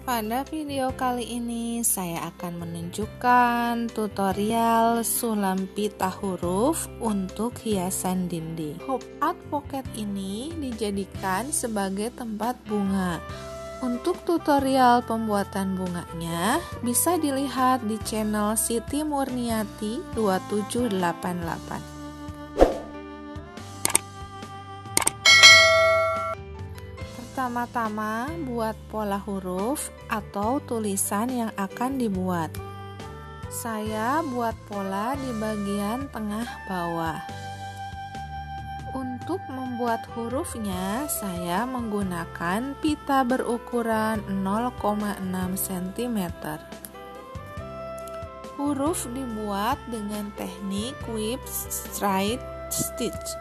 Pada video kali ini saya akan menunjukkan tutorial sulam pita huruf untuk hiasan dinding. Hop Art Pocket ini dijadikan sebagai tempat bunga. Untuk tutorial pembuatan bunganya bisa dilihat di channel Siti Murniati 2788. Pertama-tama buat pola huruf atau tulisan yang akan dibuat. Saya buat pola di bagian tengah bawah. Untuk membuat hurufnya, saya menggunakan pita berukuran 0,6 cm. Huruf dibuat dengan teknik whip straight stitch.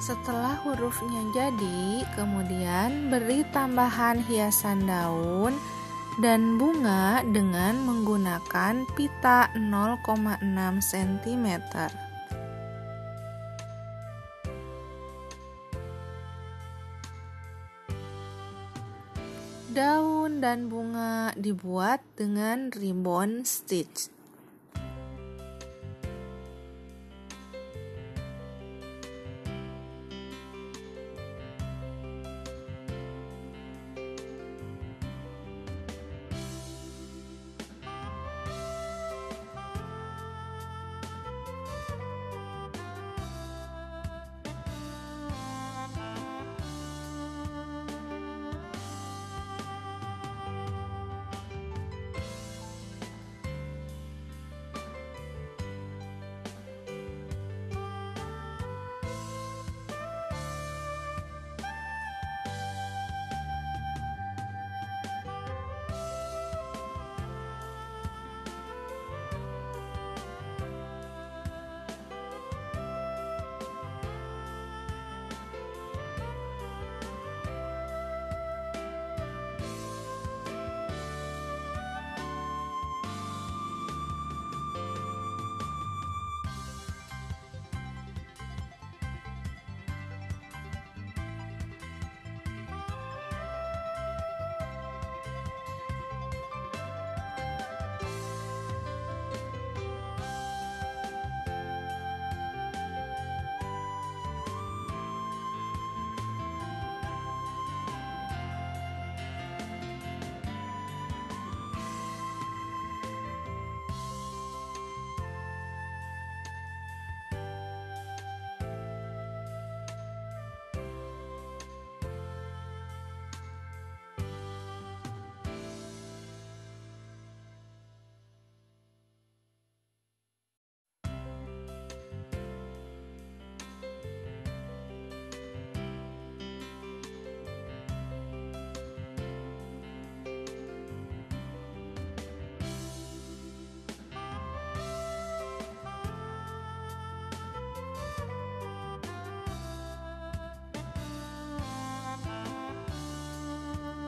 Setelah hurufnya jadi, kemudian beri tambahan hiasan daun dan bunga dengan menggunakan pita 0,6 cm. Daun dan bunga dibuat dengan ribbon stitch.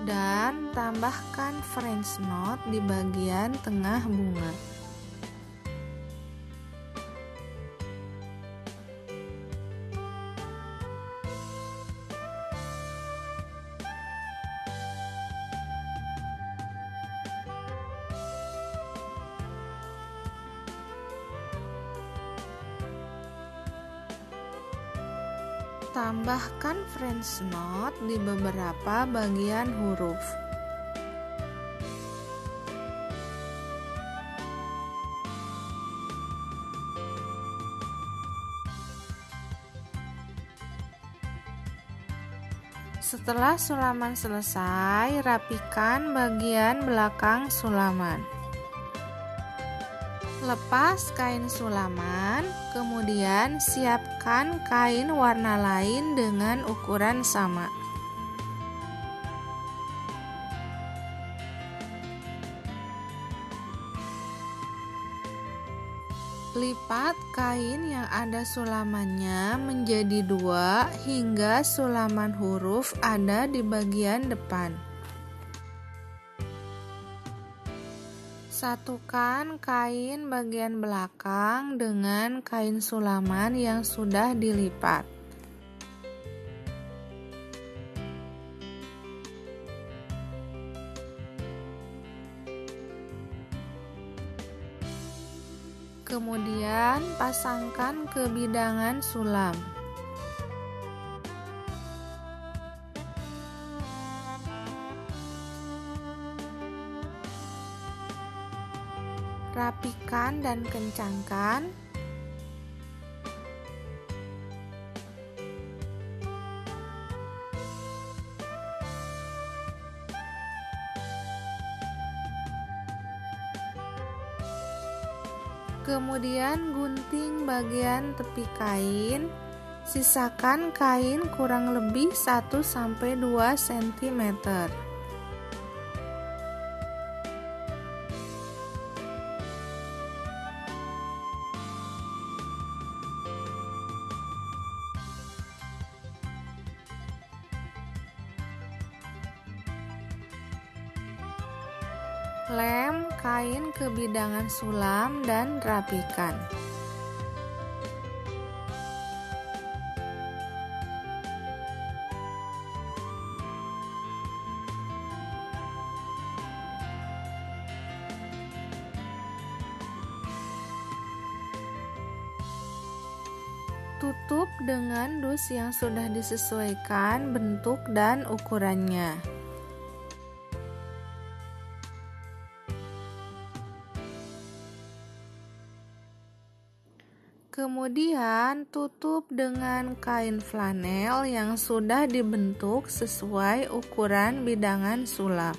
Dan tambahkan French knot di bagian tengah bunga. Tambahkan French knot di beberapa bagian huruf. Setelah sulaman selesai, rapikan bagian belakang sulaman. Lepas kain sulaman, kemudian siapkan kain warna lain dengan ukuran sama. Lipat kain yang ada sulamannya menjadi 2 hingga sulaman huruf ada di bagian depan. Satukan kain bagian belakang dengan kain sulaman yang sudah dilipat. Kemudian pasangkan ke bidangan sulam. Rapikan dan kencangkan. Kemudian gunting bagian tepi kain. Sisakan kain kurang lebih 1-2 cm. Lem kain ke bidangan sulam dan rapikan. Tutup dengan dus yang sudah disesuaikan bentuk dan ukurannya. Kemudian tutup dengan kain flanel yang sudah dibentuk sesuai ukuran bidangan sulam.